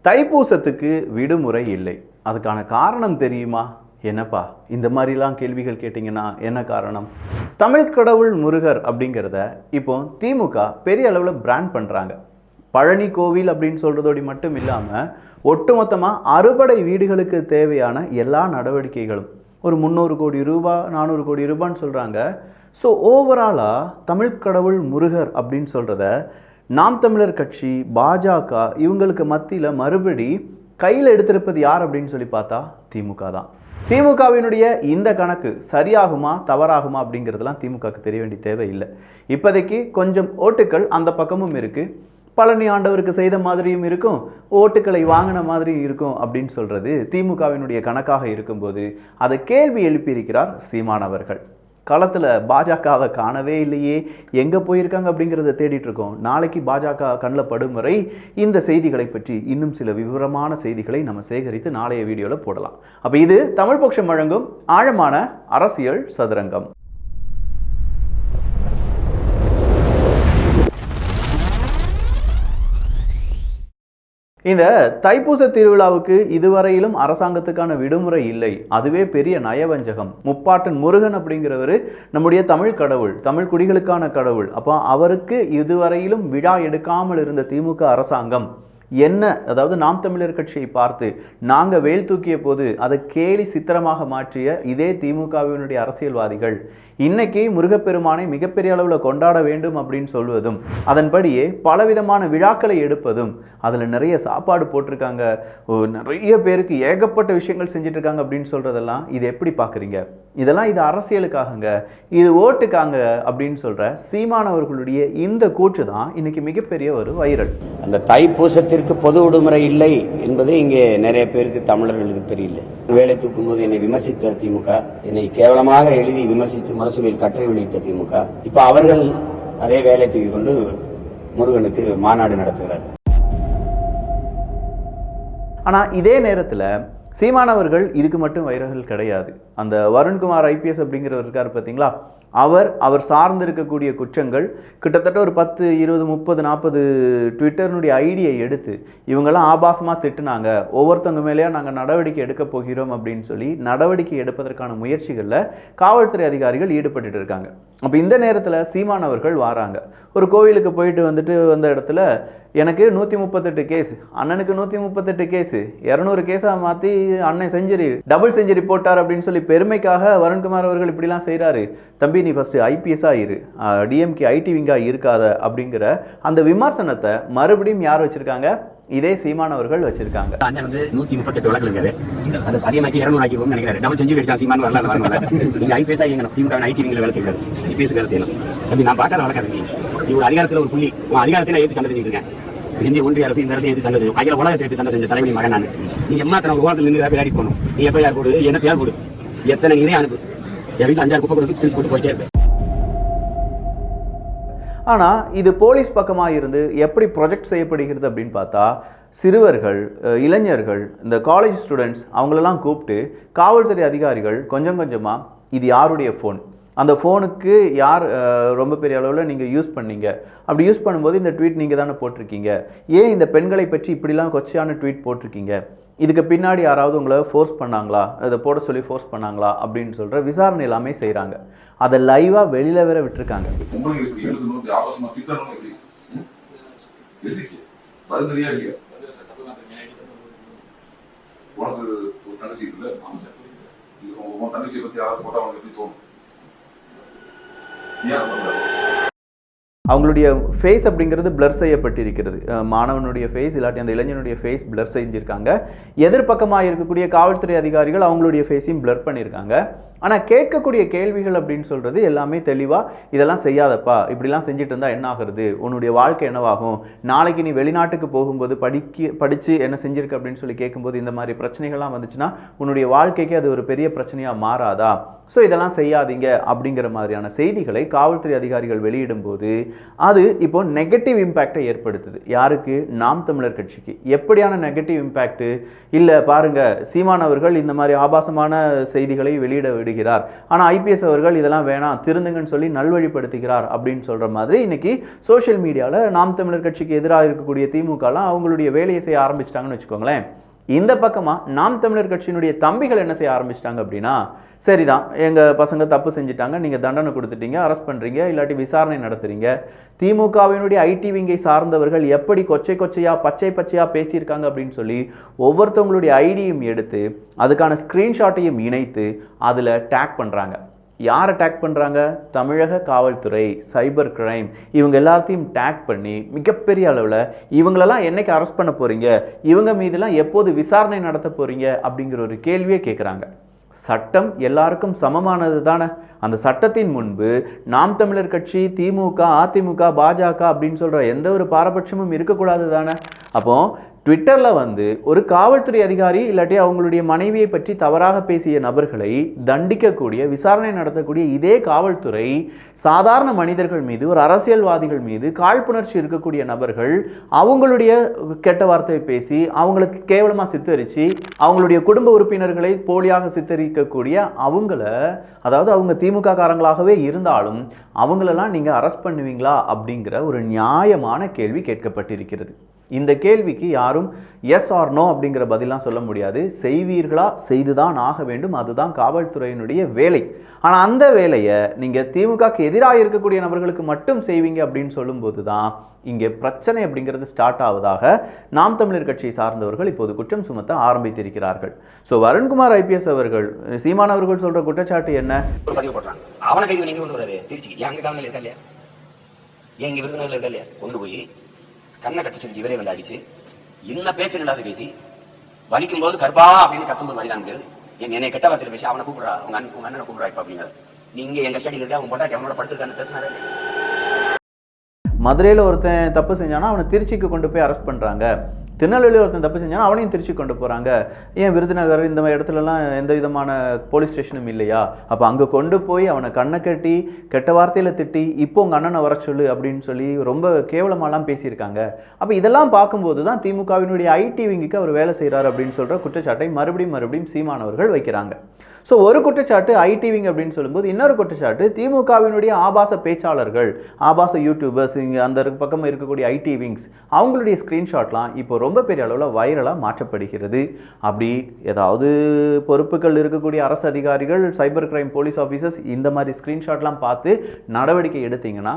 தைப்பூசத்துக்கு விடுமுறை இல்லை. அதுக்கான காரணம் தெரியுமா? என்னப்பா இந்த மாதிரிலாம் கேள்விகள் கேட்டிங்கன்னா என்ன காரணம்? தமிழ் கடவுள் முருகர் அப்படிங்கிறத இப்போ திமுக பெரிய அளவில் பிராண்ட் பண்ணுறாங்க. பழனி கோவில் அப்படின்னு சொல்கிறதோடு மட்டும் இல்லாமல் ஒட்டுமொத்தமாக அறுபடை வீடுகளுக்கு தேவையான எல்லா நடவடிக்கைகளும் ஒரு 300 கோடி ரூபா 400 கோடி ரூபான்னு சொல்கிறாங்க. ஸோ ஓவராலாக தமிழ் கடவுள் முருகர் அப்படின்னு சொல்கிறத நாம் தமிழர் கட்சி, பாஜக இவங்களுக்கு மத்தியில் மறுபடி கையில் எடுத்திருப்பது யார் அப்படின்னு சொல்லி பார்த்தா திமுக தான். திமுகவினுடைய இந்த கணக்கு சரியாகுமா தவறாகுமா அப்படிங்கிறதுலாம் திமுகவுக்கு தெரிய வேண்டிய தேவை இல்லை. இப்போதைக்கு கொஞ்சம் ஓட்டுக்கள் அந்த பக்கமும் இருக்குது. பழனி ஆண்டவருக்கு செய்த மாதிரியும் இருக்கும், ஓட்டுக்களை வாங்கின மாதிரியும் இருக்கும் அப்படின்னு சொல்கிறது திமுகவினுடைய கணக்காக இருக்கும்போது அதை கேள்வி எழுப்பியிருக்கிறார் சீமான் அவர்கள். களத்தில் பாஜகவை காணவே இல்லையே, எங்கே போயிருக்காங்க அப்படிங்கிறத தேடிட்டு இருக்கோம். நாளைக்கு பாஜக கண்ணில் படும் வரை இந்த செய்திகளை பற்றி இன்னும் சில விவரமான செய்திகளை நம்ம சேகரித்து நாளைய வீடியோவில் போடலாம். அப்போ இது தமிழ் பக்ஷம் வழங்கும் ஆழமான அரசியல் சதுரங்கம். இந்த தைப்பூச திருவிழாவுக்கு இதுவரையிலும் அரசாங்கத்துக்கான விடுமுறை இல்லை. அதுவே பெரிய நயவஞ்சகம். முப்பாட்டன் முருகன் அப்படிங்கிறவர் நம்முடைய தமிழ் கடவுள், தமிழ் குடிகளுக்கான கடவுள். அப்போ அவருக்கு இதுவரையிலும் விழா எடுக்காமல் இருந்த திமுக அரசாங்கம் என்ன, அதாவது நாம் தமிழர் கட்சியை பார்த்து நாங்கள் வேல் தூக்கிய போது அதை கேலி சித்திரமாக மாற்றிய இதே திமுகவினுடைய அரசியல்வாதிகள் இன்னைக்கு முருகப்பெருமானை மிகப்பெரிய அளவில் கொண்டாட வேண்டும் அப்படின்னு சொல்வதும், அதன்படியே பலவிதமான விழாக்களை எடுப்பதும், அதில் நிறைய சாப்பாடு போட்டிருக்காங்க, நிறைய பேருக்கு ஏகப்பட்ட விஷயங்கள் செஞ்சுட்டு இருக்காங்க அப்படின்னு சொல்றதெல்லாம் இது எப்படி பார்க்குறீங்க? இதெல்லாம் இது அரசியலுக்காகங்க, இது ஓட்டுக்காங்க அப்படின்னு சொல்ற சீமானவர்களுடைய இந்த கூற்று தான் இன்னைக்கு மிகப்பெரிய ஒரு வைரல். அந்த தைப்பூசத்திற்கு பொது விடுமுறை இல்லை என்பது இங்கே நிறைய பேருக்கு தமிழர்களுக்கு தெரியல. வேலை தூக்கும் போது என்னை விமர்சித்த திமுக, என்னை கேவலமாக எழுதி விமர்சித்து மரசூலில் கற்றை வெளியிட்ட திமுக, இப்ப அவர்கள் அதே வேலை தூக்கி கொண்டு முருகனுக்கு மாநாடு நடத்துகிறார். ஆனா இதே நேரத்தில் சீமானவர்கள் இதுக்கு மட்டும் வைரல்கள் கிடையாது. அந்த வருண்குமார் IPS அப்படிங்கிறவர் இருக்கார் பார்த்தீங்களா, அவர் சார்ந்து இருக்கக்கூடிய குற்றங்கள் கிட்டத்தட்ட ஒரு 10, 20, 30, 40 ட்விட்டர்னுடைய ஐடியை எடுத்து இவங்கெல்லாம் ஆபாசமாக திட்டுனாங்க, ஒவ்வொருத்தவங்க மேலேயா நாங்கள் நடவடிக்கை எடுக்க போகிறோம் அப்படின்னு சொல்லி நடவடிக்கை எடுப்பதற்கான முயற்சிகளில் காவல்துறை அதிகாரிகள் ஈடுபட்டு இருக்காங்க. அப்போ இந்த நேரத்தில் சீமானவர்கள் வராங்க. ஒரு கோவிலுக்கு போயிட்டு வந்த இடத்துல எனக்கு 138 கேஸ், அண்ணனுக்கு 138 கேஸு, 200 கேஸாக மாற்றி அண்ணன் டபுள் செஞ்சுரி போட்டார் அப்படின்னு சொல்லி பெருமைக்காக வருண்குமார் அவர்கள் இப்படிலாம் செய்கிறாரு. தம்பி நீ ஃபஸ்ட்டு IPS-ஆக இரு, DMK IT விங்காக இருக்காத அப்படிங்கிற அந்த விமர்சனத்தை மறுபடியும் யார் வச்சுருக்காங்க? இதே சீமானவர்கள் வச்சிருக்காங்க. அண்ணன் வந்து 138 வழக்கு இருக்காரு, அது அதிகமாக்கி 200 ஆக்கி நினைக்கிறாரு. டபுள் செஞ்சுரி அடிச்சா சீமான் வரல. நீங்க IPS இயங்கணும், திமுக IT விங்கில் வேலை செய்யக்கூடாது, IPS வேலை செய்யணும். அப்படி நான் பார்க்காத வழக்காது. நீ ஒரு அதிகாரத்தில் ஒரு புள்ளி, அதிகாரத்தில் ஏற்றி சண்டை செஞ்சுட்டு இருக்கேன். இந்திய ஒன்றிய அரசு இந்த அரசு ஏற்றி சண்டை செய்யும், அகில உலகத்தை ஏற்றி சண்டை செஞ்ச தலைவலி மகன் நான். நீ எம்மாத்திரம் ஒரு ஓரத்தில் நின்று விளையாடி போகணும். நீ FIR போடு, என்னத்தையாவது போடு, எத்தனை நீரே அனுப்பு. என் வீட்டில் 5-6 குப்பை கொடுத்து பிரிச்சு போட்டு போயிட்டே இருப்பேன். ஆனால் இது போலீஸ் பக்கமாக இருந்து எப்படி ப்ரொஜெக்ட் செய்யப்படுகிறது அப்படின்னு பார்த்தா, சிறுவர்கள், இளைஞர்கள், இந்த காலேஜ் ஸ்டூடெண்ட்ஸ் அவங்களெல்லாம் கூப்பிட்டு காவல்துறை அதிகாரிகள் கொஞ்சம் கொஞ்சமாக இது யாருடைய ஃபோன், அந்த ஃபோனுக்கு யார் ரொம்ப பெரிய அளவில் நீங்கள் யூஸ் பண்ணீங்க, அப்படி யூஸ் பண்ணும்போது இந்த ட்வீட் நீங்கள் தானே போட்டிருக்கீங்க, ஏன் இந்த பெண்களை பற்றி இப்படிலாம் கொச்சையான ட்வீட் போட்டிருக்கீங்க, இதுக்கு பின்னாடி யாராவது உங்களை ஃபோர்ஸ் பண்ணாங்களா, இதை போட சொல்லி ஃபோர்ஸ் பண்ணாங்களா அப்படின்னு சொல்கிற விசாரணை எல்லாமே செய்கிறாங்க. அதை லைவாக வெளியில் வேற விட்டுருக்காங்க. அவங்களுடைய ஃபேஸ் அப்படிங்கிறது பிளர் செய்யப்பட்டிருக்கிறது. மாணவனுடைய ஃபேஸ் இல்லாட்டி அந்த இளைஞனுடைய ஃபேஸ் பிளர் செஞ்சுருக்காங்க. எதிர்பக்கமாக இருக்கக்கூடிய காவல்துறை அதிகாரிகள் அவங்களுடைய ஃபேஸையும் பிளர் பண்ணியிருக்காங்க. ஆனால் கேட்கக்கூடிய கேள்விகள் அப்படின்னு சொல்கிறது எல்லாமே தெளிவாக, இதெல்லாம் செய்யாதப்பா, இப்படிலாம் செஞ்சுட்டு இருந்தால் என்ன ஆகுறது, உன்னுடைய வாழ்க்கை என்னவாகும், நாளைக்கு நீ வெளிநாட்டுக்கு போகும்போது படித்து என்ன செஞ்சிருக்க அப்படின்னு சொல்லி கேட்கும்போது இந்த மாதிரி பிரச்சனைகள்லாம் வந்துச்சுன்னா உன்னுடைய வாழ்க்கைக்கு அது ஒரு பெரிய பிரச்சனையாக மாறாதா, ஸோ இதெல்லாம் செய்யாதீங்க அப்படிங்கிற மாதிரியான செய்திகளை காவல்துறை அதிகாரிகள் வெளியிடும் போது அது இப்போ நெகட்டிவ் இம்பேக்டை ஏற்படுத்துது. யாருக்கு? நாம் தமிழர் கட்சிக்கு. எப்படியான நெகட்டிவ் இம்பேக்ட்? இல்லை பாருங்க, சீமான் அவர்கள் இந்த மாதிரி ஆபாசமான செய்திகளை வெளியிட விடுகிறார், ஆனால் ஐபிஎஸ் அவர்கள் இதெல்லாம் வேணாம் திருந்துங்கன்னு சொல்லி நல்வழிப்படுத்துகிறார் அப்படின்னு சொல்ற மாதிரி இன்னைக்கு சோஷியல் மீடியாவில் நாம் தமிழர் கட்சிக்கு எதிராக இருக்கக்கூடிய திமுகலாம் அவங்களுடைய வேலையை செய்ய ஆரம்பிச்சிட்டாங்கன்னு வச்சுக்கோங்களேன். இந்த பக்கமா நாம் தமிழர் கட்சியினுடைய தம்பிகள் என்ன செய்ய ஆரம்பிச்சிட்டாங்க அப்படின்னா, சரிதான் எங்க பசங்க தப்பு செஞ்சுட்டாங்க, நீங்க தண்டனை கொடுத்துட்டீங்க, அரெஸ்ட் பண்றீங்க, இல்லாட்டி விசாரணை நடத்துறீங்க. திமுகவினுடைய ஐடி விங்கை சார்ந்தவர்கள் எப்படி கொச்சை கொச்சையா பச்சை பச்சையா பேசியிருக்காங்க அப்படின்னு சொல்லி ஒவ்வொருத்தவங்களுடைய ஐடியும் எடுத்து அதுக்கான ஸ்கிரீன்ஷாட்டையும் இணைத்து அதுல டேக் பண்றாங்க. யார் அட்டாக் பண்ணுறாங்க? தமிழக காவல்துறை, சைபர் கிரைம், இவங்க எல்லாத்தையும் டேக் பண்ணி மிகப்பெரிய அளவில் இவங்களெல்லாம் என்னைக்கு அரெஸ்ட் பண்ண போகிறீங்க, இவங்க மீதெல்லாம் எப்போது விசாரணை நடத்த போகிறீங்க அப்படிங்கிற ஒரு கேள்வியே கேட்குறாங்க. சட்டம் எல்லாருக்கும் சமமானது தானே? அந்த சட்டத்தின் முன்பு நாம் தமிழர் கட்சி, திமுக, அதிமுக, பாஜக அப்படின்னு சொல்கிற எந்த ஒரு பாரபட்சமும் இருக்கக்கூடாது தானே? அப்போ ட்விட்டரில் ஒரு காவல்துறை அதிகாரி இல்லாட்டி அவங்களுடைய மனைவியை பற்றி தவறாக பேசிய நபர்களை தண்டிக்கக்கூடிய, விசாரணை நடத்தக்கூடிய இதே காவல்துறை சாதாரண மனிதர்கள் மீது, ஒரு அரசியல்வாதிகள் மீது காழ்ப்புணர்ச்சி இருக்கக்கூடிய நபர்கள் அவங்களுடைய கெட்ட வார்த்தையை பேசி அவங்களுக்கு கேவலமாக சித்தரித்து அவங்களுடைய குடும்ப உறுப்பினர்களை போலியாக சித்தரிக்கக்கூடிய அவங்கள, அதாவது அவங்க திமுக காரங்களாகவே இருந்தாலும் அவங்களெல்லாம் நீங்கள் அரெஸ்ட் பண்ணுவீங்களா அப்படிங்கிற ஒரு நியாயமான கேள்வி கேட்கப்பட்டிருக்கிறது. இந்த கேள்விக்கு யாரும் எஸ் ஆர் நோ அப்படிங்கிற பதிலாம் சொல்ல முடியாது. செய்வீர்களா? செய்துதான் ஆக வேண்டும், அதுதான் காவல்துறையினுடைய வேலை. ஆனால் அந்த வேலையை நீங்கள் திமுகக்கு எதிராக இருக்கக்கூடிய நபர்களுக்கு மட்டும் செய்வீங்க அப்படின்னு சொல்லும்போது தான் இங்கே பிரச்சனை அப்படிங்கிறது ஸ்டார்ட் ஆவதாக நாம் தமிழர் கட்சியை சார்ந்தவர்கள் இப்போது குற்றம் சுமத்த ஆரம்பித்திருக்கிறார்கள். ஸோ வருண்குமார் ஐபிஎஸ் அவர்கள், சீமான் அவர்கள் சொல்ற குற்றச்சாட்டு என்ன? அவனை கைது பண்ணி கொண்டு வராது திருச்சி, எங்க கவனம் இருக்கா இல்லையா, எங்க விருதுநகர்ல இருக்கா இல்லையா, கொண்டு போய் கண்ணை கட்டி சொல்லி இவரே வந்து அடிச்சு என்ன பேச்சு இல்லாத பேசி வலிக்கும் போது கர்ப்பா அப்படின்னு கத்தும்போது வலிதான் முடியாது. என்னை கெட்ட வார்த்தையில பேசி அவனை கூப்பிடுறா, உங்க அண்ணனை கூப்பிடுறா இப்ப அப்படிங்கிறது. நீங்க எங்க ஸ்டடியில் இருக்க அவங்க பொண்டாட்டி அவனோட படுத்திருக்கான்னு பேசினாரு. மதுரையில் ஒருத்தன் தப்பு செஞ்சானா அவனை திருச்சிக்கு கொண்டு போய் அரெஸ்ட் பண்ணுறாங்க. திருநெல்வேலியில் ஒருத்தன் தப்பு செஞ்சானா அவனையும் திருச்சி கொண்டு போகிறாங்க. ஏன் விருதுநகர் இந்த இடத்துலலாம் எந்த விதமான போலீஸ் ஸ்டேஷனும் இல்லையா? அப்போ அங்கே கொண்டு போய் அவனை கண்ணை கட்டி கெட்ட வார்த்தையில் திட்டி இப்போ உங்கள் அண்ணனை வர சொல்லு அப்படின்னு சொல்லி ரொம்ப கேவலமாலாம் பேசியிருக்காங்க. அப்போ இதெல்லாம் பார்க்கும்போது தான் திமுகவினுடைய ஐடி விங்குக்கு அவர் வேலை செய்கிறார் அப்படின்னு சொல்கிற குற்றச்சாட்டை மறுபடியும் சீமானவர்கள் வைக்கிறாங்க. ஸோ ஒரு குற்றச்சாட்டு ஐடி விங் அப்படின்னு சொல்லும்போது, இன்னொரு குற்றச்சாட்டு திமுகவினுடைய ஆபாச பேச்சாளர்கள், ஆபாச யூடியூபர்ஸ், இங்கே அந்த பக்கம் இருக்கக்கூடிய ஐடி விங்ஸ் அவங்களுடைய ஸ்க்ரீன்ஷாட்லாம் இப்போ ரொம்ப பெரிய அளவில் வைரலாக மாற்றப்படுகிறது. அப்படி ஏதாவது பொறுப்புகள் இருக்கக்கூடிய அரசு அதிகாரிகள், சைபர் கிரைம் போலீஸ் ஆஃபீஸர்ஸ் இந்த மாதிரி ஸ்க்ரீன்ஷாட்லாம் பார்த்து நடவடிக்கை எடுத்தீங்கன்னா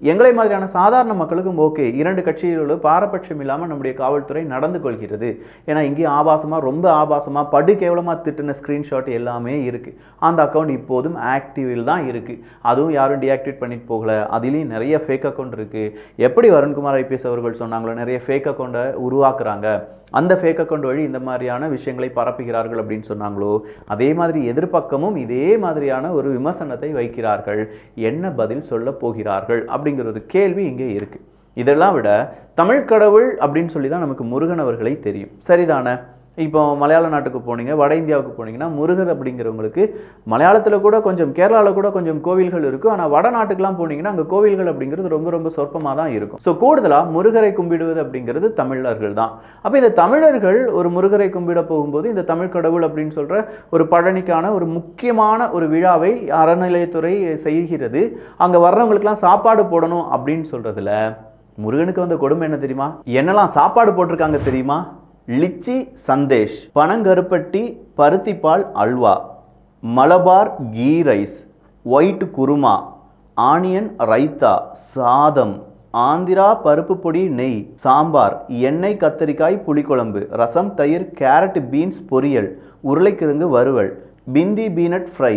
எங்களை மாதிரியான சாதாரண மக்களுக்கும் ஓகே, இரண்டு கட்சிகளோடு பாரபட்சம் இல்லாமல் நம்முடைய காவல்துறை நடந்து கொள்கிறது. ஏன்னா இங்கேயும் ஆபாசமாக, ரொம்ப ஆபாசமாக, படு கேவலமாக திட்டின ஸ்க்ரீன்ஷாட் எல்லாமே இருக்குது. அந்த அக்கௌண்ட் இப்போதும் ஆக்டிவில் தான் இருக்குது. அதுவும் யாரும் டீஆக்டிவேட் பண்ணிட்டு போகலை. அதுலேயும் நிறைய ஃபேக் அக்கௌண்ட் இருக்குது. எப்படி வருண்குமார் ஐபிஎஸ் அவர்கள் சொன்னாங்களோ, நிறைய ஃபேக் அக்கௌண்ட்டை உருவாக்குறாங்க, அந்த ஃபேக் அக்கௌண்ட் வழி இந்த மாதிரியான விஷயங்களை பரப்புகிறார்கள் அப்படின்னு சொன்னாங்களோ, அதே மாதிரி எதிர்பக்கமும் இதே மாதிரியான ஒரு விமர்சனத்தை வைக்கிறார்கள். என்ன பதில் சொல்ல போகிறார்கள் அப்படிங்கிற ஒரு கேள்வி இங்கே இருக்கு. இதெல்லாம் விட தமிழ் கடவுள் அப்படின்னு சொல்லி தான் நமக்கு முருகன் அவர்களை தெரியும், சரிதானே? இப்போ மலையாள நாட்டுக்கு போனீங்க, வட இந்தியாவுக்கு போனீங்கன்னா முருகர் அப்படிங்கிறவங்களுக்கு மலையாளத்தில் கூட கொஞ்சம், கேரளாவில் கூட கொஞ்சம் கோவில்கள் இருக்கும். ஆனால் வட நாட்டுக்கெலாம் போனீங்கன்னா அங்கே கோவில்கள் அப்படிங்கிறது ரொம்ப சொற்பமாக தான் இருக்கும். ஸோ கூடுதலாக முருகரை கும்பிடுவது அப்படிங்கிறது தமிழர்கள் தான். அப்போ இந்த தமிழர்கள் ஒரு முருகரை கும்பிட போகும்போது இந்த தமிழ் கடவுள் அப்படின்னு சொல்கிற ஒரு பழனிக்கான ஒரு முக்கியமான ஒரு விழாவை அறநிலையத்துறை செய்கிறது. அங்கே வர்றவங்களுக்கெல்லாம் சாப்பாடு போடணும் அப்படின்னு சொல்கிறதுல முருகனுக்கு வந்த கொடுமை என்ன தெரியுமா? என்னெல்லாம் சாப்பாடு போட்டிருக்காங்க தெரியுமா? லிச்சி சந்தேஷ், பனங்கருப்பட்டி பருத்திப்பால் அல்வா, Malabar ghee rice, white kurma, onion raita, சாதம், ஆந்திரா பருப்பு பொடி நெய், சாம்பார், எண்ணெய் கத்தரிக்காய் புளிக்குழம்பு, ரசம், தயிர், கேரட் பீன்ஸ் பொரியல், உருளைக்கிழங்கு வறுவல், பிந்தி பீனட் ஃப்ரை,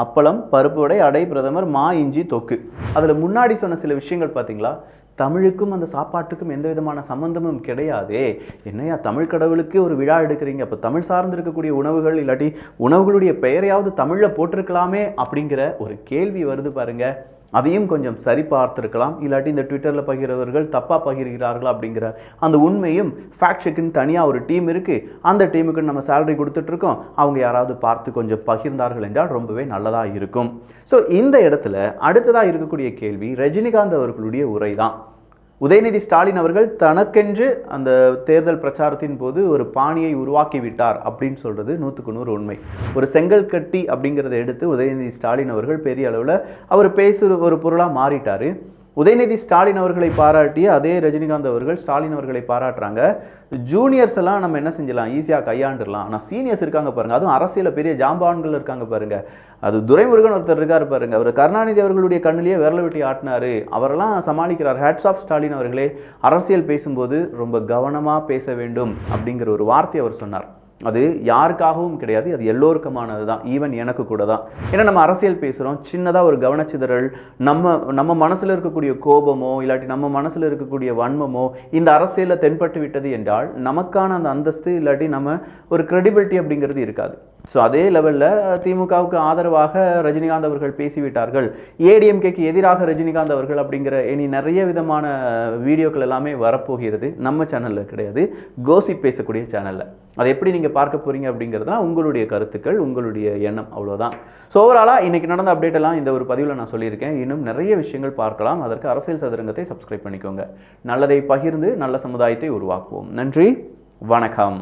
அப்பளம், பருப்பு வடை, அடை, பிரதமர், மா இஞ்சி தொக்கு. அதில் முன்னாடி சொன்ன சில விஷயங்கள் பார்த்தீங்களா? தமிழுக்கும் அந்த சாப்பாட்டுக்கும் எந்த விதமான சம்பந்தமும் கிடையாதே. என்னையா தமிழ் கடவுளுக்கு ஒரு விழா எடுக்கிறீங்க, அப்போ தமிழ் சார்ந்து இருக்கக்கூடிய உணவுகள் இல்லாட்டி உணவுகளுடைய பெயரையாவது தமிழில் போட்டிருக்கலாமே அப்படிங்கிற ஒரு கேள்வி வருது பாருங்க. அதையும் கொஞ்சம் சரி பார்த்துருக்கலாம். இல்லாட்டி இந்த ட்விட்டரில் பகிர்றவர்கள் தப்பாக பகிர்கிறார்களா அப்படிங்கிற அந்த உண்மையும் ஃபேக்ட் செக்குன்னு தனியாக ஒரு டீம் இருக்குது. அந்த டீமுக்கு நம்ம சேலரி கொடுத்துட்ருக்கோம். அவங்க யாராவது பார்த்து கொஞ்சம் பகிர்ந்தார்கள் என்றால் ரொம்பவே நல்லதாக இருக்கும். ஸோ இந்த இடத்துல அடுத்ததாக இருக்கக்கூடிய கேள்வி ரஜினிகாந்த் அவர்களுடைய உரை தான். உதயநிதி ஸ்டாலின் அவர்கள் தனக்கென்று அந்த தேர்தல் பிரச்சாரத்தின் போது ஒரு பாணியை உருவாக்கி விட்டார் அப்படின்னு சொல்கிறது 100க்கு 100 உண்மை. ஒரு செங்கல் கட்டி அப்படிங்கிறத எடுத்து உதயநிதி ஸ்டாலின் அவர்கள் பெரிய அளவில் அவர் பேசுகிற ஒரு பொருளாக மாறிட்டார். உதயநிதி ஸ்டாலின் அவர்களை பாராட்டிய அதே ரஜினிகாந்த் அவர்கள் ஸ்டாலின் அவர்களை பாராட்டுறாங்க. ஜூனியர்ஸ் எல்லாம் நம்ம என்ன செஞ்சலாம், ஈஸியாக கையாண்டுடலாம். ஆனால் சீனியர்ஸ் இருக்காங்க பாருங்க, அதுவும் அரசியலில் பெரிய ஜாம்பான்கள் இருக்காங்க பாருங்க. அது துரைமுருகன் ஒருத்தர் இருக்காரு பாருங்க, அவர் கருணாநிதி அவர்களுடைய கண்ணிலேயே விரல வெட்டி ஆட்டினாரு, அவரெல்லாம் சமாளிக்கிறார். ஹேட்ஸ் ஆஃப் ஸ்டாலின் அவர்களே, அரசியல் பேசும்போது ரொம்ப கவனமாக பேச வேண்டும் அப்படிங்கிற ஒரு வார்த்தை அவர் சொன்னார். அது யாருக்காகவும் கிடையாது, அது எல்லோருக்குமானது தான், ஈவன் எனக்கு கூட தான். ஏன்னா நம்ம அரசியல் பேசுகிறோம், சின்னதாக ஒரு கவனச்சிதறல், நம்ம மனசில் இருக்கக்கூடிய கோபமோ இல்லாட்டி நம்ம மனசில் இருக்கக்கூடிய வன்மமோ இந்த அரசியலில் தென்பட்டு விட்டது என்றால் நமக்கான அந்த அந்தஸ்து இல்லாட்டி நம்ம ஒரு கிரெடிபிலிட்டி அப்படிங்கிறது இருக்காது. ஸோ அதே லெவலில் திமுகவுக்கு ஆதரவாக ரஜினிகாந்த் அவர்கள் பேசிவிட்டார்கள், ஏடிஎம்கேக்கு எதிராக ரஜினிகாந்த் அவர்கள் அப்படிங்கிற இனி நிறைய விதமான வீடியோக்கள் எல்லாமே வரப்போகிறது. நம்ம சேனலில் கிடையாது, கோசிப் பேசக்கூடிய சேனலில். அதை எப்படி நீங்கள் பார்க்க போகிறீங்க அப்படிங்கிறதுலாம் உங்களுடைய கருத்துக்கள், உங்களுடைய எண்ணம், அவ்வளோதான். ஸோ ஓவராலாக இன்றைக்கி நடந்த அப்டேட் எல்லாம் இந்த ஒரு பதிவில் நான் சொல்லியிருக்கேன். இன்னும் நிறைய விஷயங்கள் பார்க்கலாம். அதற்கு அரசியல் சதுரங்கத்தை சப்ஸ்கிரைப் பண்ணிக்கோங்க. நல்லதை பகிர்ந்து நல்ல சமுதாயத்தை உருவாக்குவோம். நன்றி, வணக்கம்.